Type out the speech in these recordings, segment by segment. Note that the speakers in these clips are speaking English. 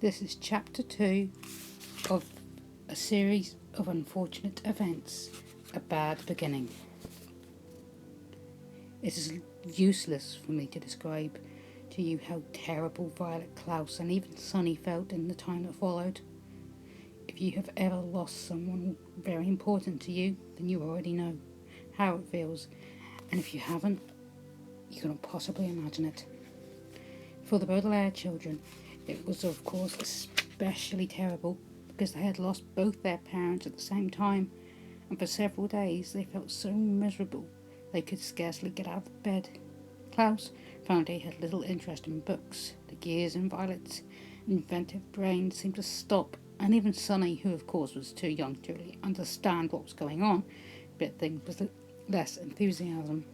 This is chapter 2 of a series of unfortunate events, a bad beginning. It is useless for me to describe to you how terrible Violet, Klaus and even Sonny felt in the time that followed. If you have ever lost someone very important to you, then you already know how it feels, and if you haven't, you cannot possibly imagine it. For the Baudelaire children, it was of course especially terrible because they had lost both their parents at the same time, and for several days they felt so miserable they could scarcely get out of bed. Klaus found he had little interest in books. The gears in Violet's inventive brain seemed to stop, and even Sonny, who of course was too young to really understand what was going on, bit things with less enthusiasm.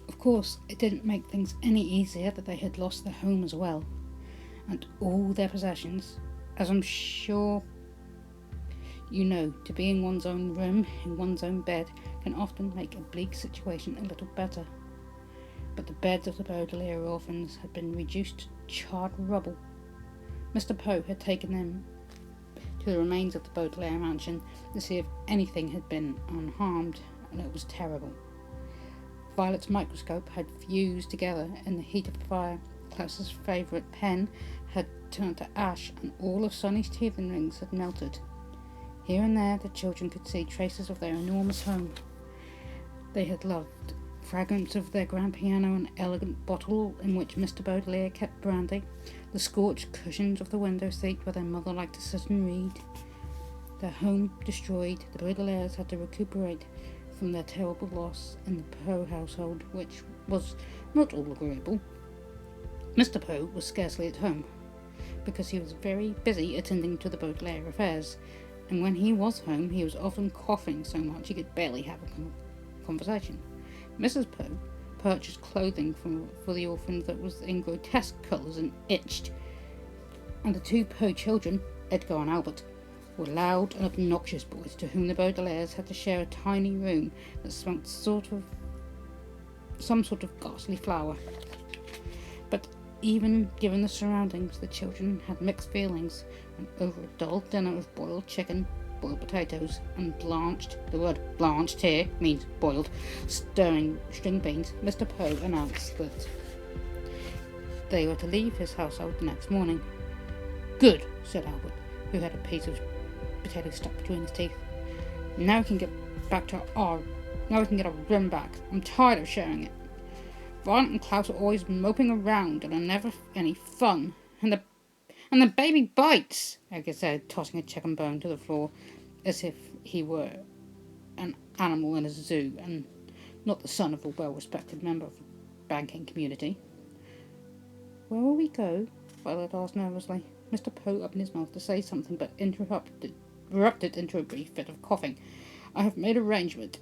Of course, it didn't make things any easier that they had lost their home as well, and all their possessions, as I'm sure you know, to be in one's own room, in one's own bed, can often make a bleak situation a little better. But the beds of the Baudelaire orphans had been reduced to charred rubble. Mr. Poe had taken them to the remains of the Baudelaire mansion to see if anything had been unharmed, and it was terrible. Violet's microscope had fused together in the heat of the fire. Klaus's favourite pen had turned to ash, and all of Sonny's teething rings had melted. Here and there the children could see traces of their enormous home. They had loved fragments of their grand piano, an elegant bottle in which Mr. Baudelaire kept brandy, the scorched cushions of the window seat where their mother liked to sit and read. Their home destroyed, the Baudelaires had to recuperate from their terrible loss in the Poe household, which was not all agreeable. Mr. Poe was scarcely at home, because he was very busy attending to the Baudelaire affairs, and when he was home he was often coughing so much he could barely have a conversation. Mrs. Poe purchased clothing for the orphans that was in grotesque colours and itched, and the two Poe children, Edgar and Albert, were loud and obnoxious boys to whom the Baudelaires had to share a tiny room that smelt some sort of ghastly flower. But even given the surroundings, the children had mixed feelings, and over a dull dinner of boiled chicken, boiled potatoes, and the word blanched here means boiled, stirring string beans, Mr. Poe announced that they were to leave his household the next morning. "Good," said Albert, who had a piece of potato stuck between his teeth. Now we can get our room back. I'm tired of sharing it. Violet and Klaus are always moping around and are never any fun. And the baby bites, Edgar said, tossing a chicken bone to the floor as if he were an animal in a zoo and not the son of a well-respected member of the banking community. "Where will we go?" Violet asked nervously. Mr. Poe opened his mouth to say something, but erupted into a brief fit of coughing. "I have made arrangements,"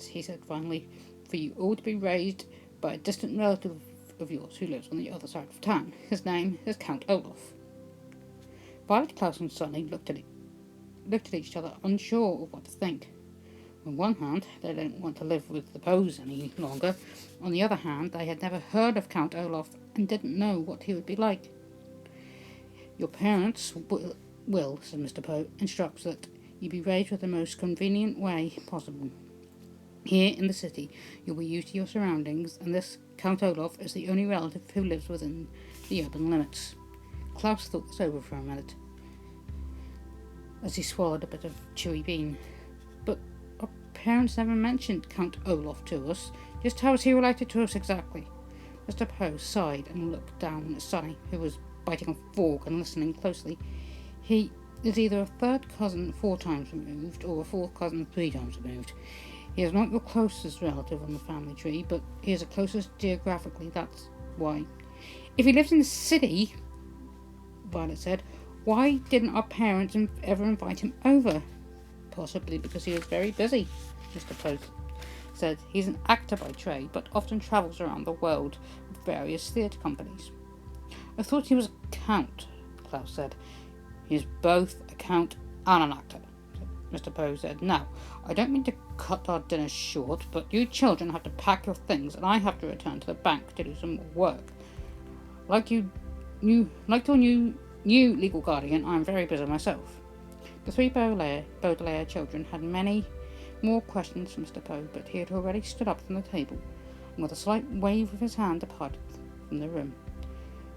he said finally, "for you all to be raised by a distant relative of yours who lives on the other side of town. His name is Count Olaf." Violet, Klaus and Sonny looked at each other, unsure of what to think. On one hand, they didn't want to live with the Poes any longer. On the other hand, they had never heard of Count Olaf and didn't know what he would be like. "Your parents will," said Mr. Poe, "instruct that you be raised with the most convenient way possible. Here in the city, you'll be used to your surroundings, and this Count Olaf is the only relative who lives within the urban limits." Klaus thought this over for a minute, as he swallowed a bit of chewy bean. "But our parents never mentioned Count Olaf to us. Just how is he related to us exactly?" Mr. Poe sighed and looked down at Sonny, who was biting a fork and listening closely. "He is either a third cousin 4 times removed, or a fourth cousin 3 times removed. He is not your closest relative on the family tree, but he is the closest geographically, that's why." "If he lives in the city," Violet said, "why didn't our parents ever invite him over?" "Possibly because he was very busy," Mr. Poe said. "He's an actor by trade, but often travels around the world with various theatre companies." "I thought he was a count," Klaus said. "He is both a count and an actor," Mr. Poe said. "Now, I don't mean to cut our dinner short, but you children have to pack your things, and I have to return to the bank to do some more work. Like you new legal guardian, I am very busy myself. The three Baudelaire children had many more questions for Mr. Poe, but he had already stood up from the table, and with a slight wave of his hand departed from the room.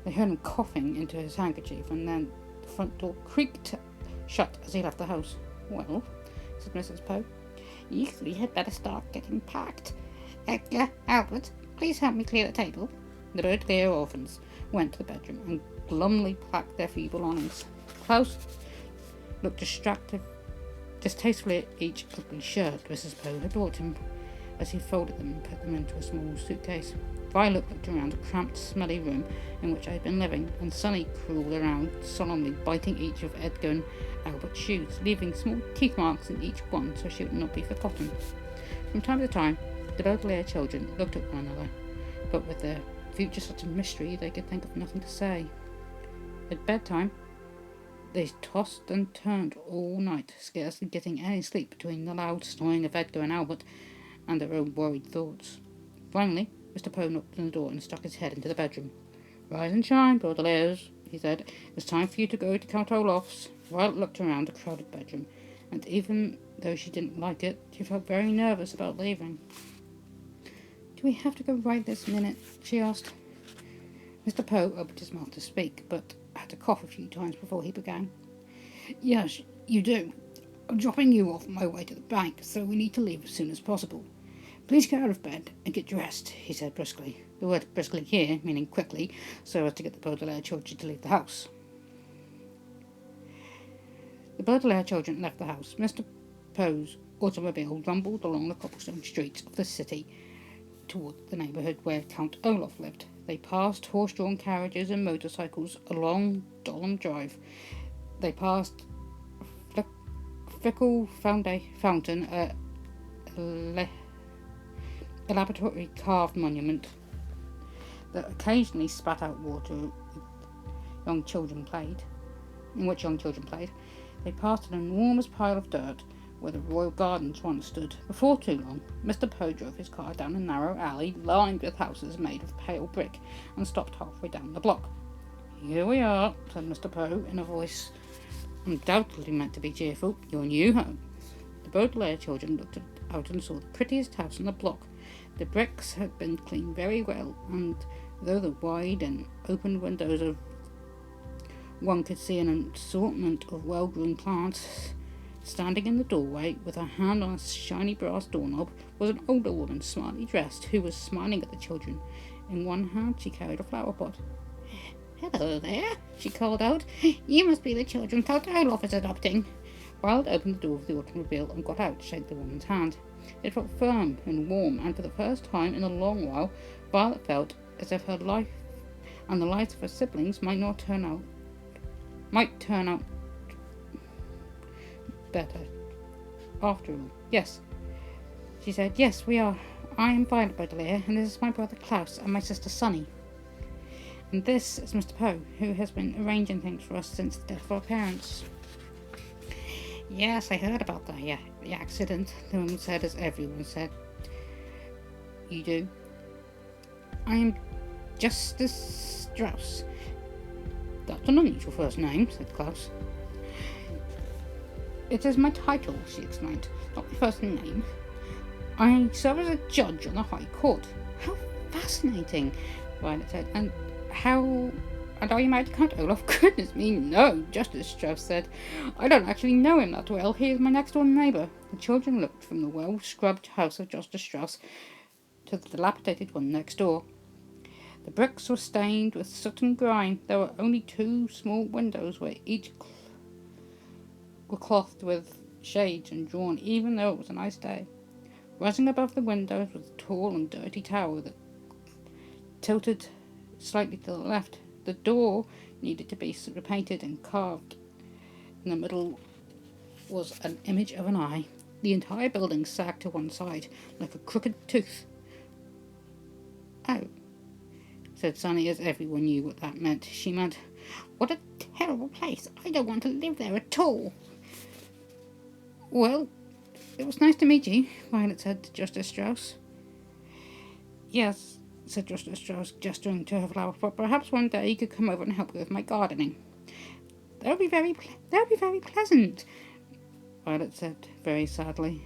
They heard him coughing into his handkerchief, and then the front door creaked shut as he left the house. "Well," said Mrs. Poe, "you three had better start getting packed. Edgar, Albert, please help me clear the table." The Baudelaire orphans went to the bedroom and glumly packed their few belongings. Klaus looked distastefully at each ugly shirt Mrs. Poe had brought him as he folded them and put them into a small suitcase. Violet looked around the cramped, smelly room in which I had been living, and Sonny crawled around, solemnly biting each of Edgar and Albert's shoes, leaving small teeth marks in each one so she would not be forgotten. From time to time, the Baudelaire children looked at one another, but with their future such a mystery they could think of nothing to say. At bedtime, they tossed and turned all night, scarcely getting any sleep between the loud snoring of Edgar and Albert and their own worried thoughts. Finally, Mr. Poe knocked on the door and stuck his head into the bedroom. "Rise and shine, Baudelaires," he said. "It's time for you to go to Count Olaf's." Violet looked around the crowded bedroom, and even though she didn't like it, she felt very nervous about leaving. "Do we have to go right this minute?" she asked. Mr. Poe opened his mouth to speak, but had to cough a few times before he began. "Yes, you do. I'm dropping you off on my way to the bank, so we need to leave as soon as possible. Please get out of bed and get dressed," he said briskly. The word briskly here meaning quickly, so as to get the Baudelaire children to leave the house. The Baudelaire children left the house. Mr. Poe's automobile rumbled along the cobblestone streets of the city toward the neighbourhood where Count Olaf lived. They passed horse-drawn carriages and motorcycles along Dolham Drive. They passed fickle fountain, a elaborately carved monument that occasionally spat out water in which young children played. They passed an enormous pile of dirt where the Royal Gardens once stood. Before too long, Mr. Poe drove his car down a narrow alley lined with houses made of pale brick and stopped halfway down the block. "Here we are," said Mr. Poe in a voice undoubtedly meant to be cheerful. "Your new home." The Baudelaire children looked out and saw the prettiest house on the block. The bricks had been cleaned very well, and though the wide and open windows of one could see an assortment of well-groomed plants, standing in the doorway with her hand on a shiny brass doorknob was an older woman, smartly dressed, who was smiling at the children. In one hand she carried a flower pot. "Hello there," she called out. "You must be the children Count Olaf is adopting." Violet opened the door of the automobile and got out to shake the woman's hand. It felt firm and warm, and for the first time in a long while, Violet felt as if her life and the lives of her siblings might turn out better after all. "Yes," she said. "Yes, we are. I am Violet Baudelaire, and this is my brother Klaus and my sister Sonny. And this is Mr. Poe, who has been arranging things for us since the death of our parents." "Yes, I heard about the accident," the woman said, as everyone said. "You do?" "I am Justice Strauss." "That's an unusual first name," said Klaus. "It is my title," she explained, "not my first name. I serve as a judge on the High Court." "How fascinating," Violet said. And are you married to Count Olaf?" "Goodness me, no," Justice Strauss said. "I don't actually know him that well. He is my next-door neighbour." The children looked from the well-scrubbed house of Justice Strauss to the dilapidated one next door. The bricks were stained with soot and grime. There were only two small windows where each were clothed with shades and drawn, even though it was a nice day. Rising above the windows was a tall and dirty tower that tilted slightly to the left. The door needed to be repainted and carved. In the middle was an image of an eye. The entire building sagged to one side, like a crooked tooth. "Oh," said Sonny, as everyone knew what that meant. She meant, "What a terrible place. I don't want to live there at all." "Well, it was nice to meet you," Violet said to Justice Strauss. "Yes, said Justice Strauss, gesturing to her flowers, but perhaps one day you could come over and help me with my gardening. That would be very pleasant, Violet said very sadly.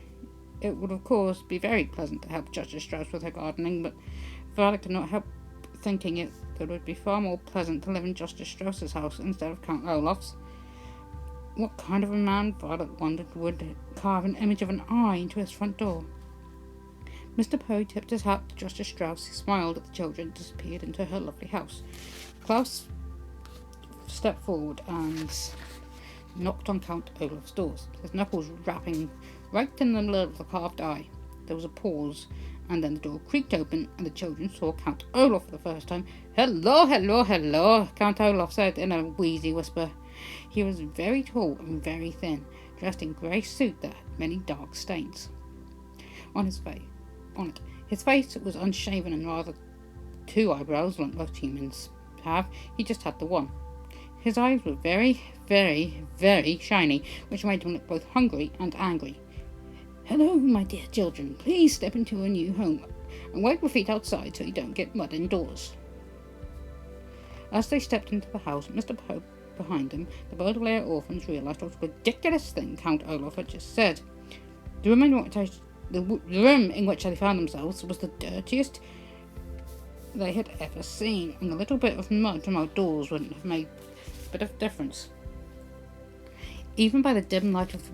It would, of course, be very pleasant to help Justice Strauss with her gardening, but Violet could not help thinking that it would be far more pleasant to live in Justice Strauss's house instead of Count Olaf's. What kind of a man, Violet wondered, would carve an image of an eye into his front door? Mr. Poe tipped his hat to Justice Strauss, smiled at the children, and disappeared into her lovely house. Klaus stepped forward and knocked on Count Olaf's doors, his knuckles rapping right in the middle of the carved eye. There was a pause, and then the door creaked open, and the children saw Count Olaf for the first time. "Hello, hello, hello," Count Olaf said in a wheezy whisper. He was very tall and very thin, dressed in grey suit that had many dark stains on his face. His face was unshaven and rather two eyebrows, like most humans have. He just had the one. His eyes were very, very, very shiny, which made him look both hungry and angry. "Hello, my dear children. Please step into a new home and wipe your feet outside so you don't get mud indoors." As they stepped into the house, Mr. Poe behind them, the Baudelaire orphans realised what a ridiculous thing Count Olaf had just said. The room in which they found themselves was the dirtiest they had ever seen, and a little bit of mud from outdoors wouldn't have made a bit of difference. Even by the dim light of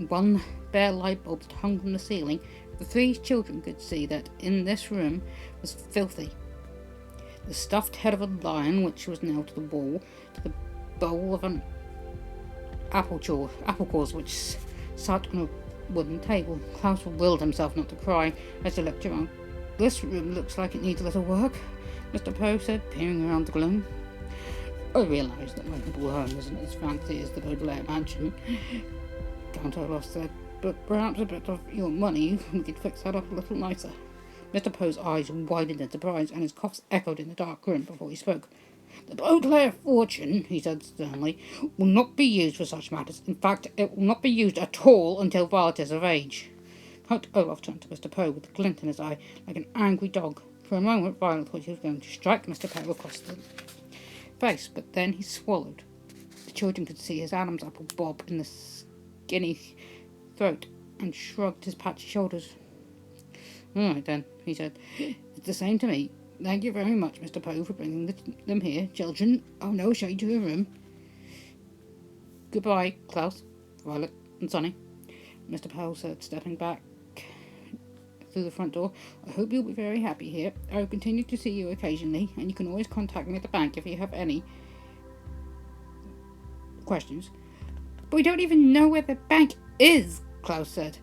one bare light bulb that hung from the ceiling, the three children could see that in this room was filthy. The stuffed head of a lion, which was nailed to the wall, to the bowl of an apple cores, which sat on a wooden table. Klaus willed himself not to cry as he looked around. "This room looks like it needs a little work," Mr. Poe said, peering around the gloom. "I realise that my humble home isn't as fancy as the Baudelaire mansion," Count Olaf said, "but perhaps a bit of your money we could fix that up a little nicer." Mr. Poe's eyes widened in surprise, and his coughs echoed in the dark room before he spoke. "The Baudelaire fortune," he said sternly, "will not be used for such matters. In fact, it will not be used at all until Violet is of age." Count Olaf turned to Mr. Poe with a glint in his eye, like an angry dog. For a moment, Violet thought he was going to strike Mr. Poe across the face, but then he swallowed. The children could see his Adam's apple bob in the skinny throat, and shrugged his patchy shoulders. "All right then," he said. "It's the same to me. Thank you very much, Mr. Poe, for bringing them here. Children, I'll now show you to your room." "Goodbye, Klaus, Violet, and Sonny," Mr. Poe said, stepping back through the front door. "I hope you'll be very happy here. I will continue to see you occasionally, and you can always contact me at the bank if you have any questions." "But we don't even know where the bank is," Klaus said.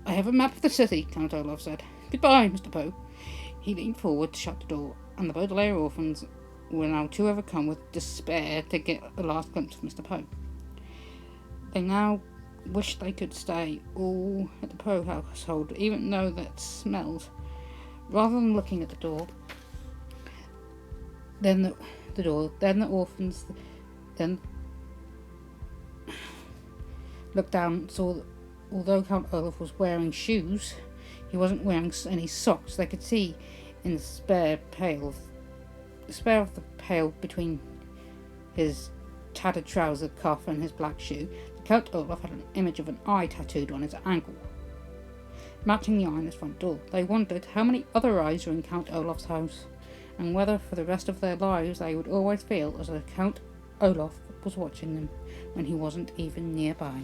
"I have a map of the city," Count Olaf said. "Goodbye, Mr. Poe." He leaned forward to shut the door, and the Baudelaire orphans were now too overcome with despair to get a last glimpse of Mr. Poe. They now wished they could stay all at the Poe household, even though that smelled. Rather than looking at the door, then the orphans looked down and saw that although Count Olaf was wearing shoes, he wasn't wearing any socks. They could see in the spare of the pail between his tattered trouser cuff and his black shoe, that Count Olaf had an image of an eye tattooed on his ankle, matching the eye on his front door. They wondered how many other eyes were in Count Olaf's house, and whether for the rest of their lives they would always feel as though Count Olaf was watching them when he wasn't even nearby.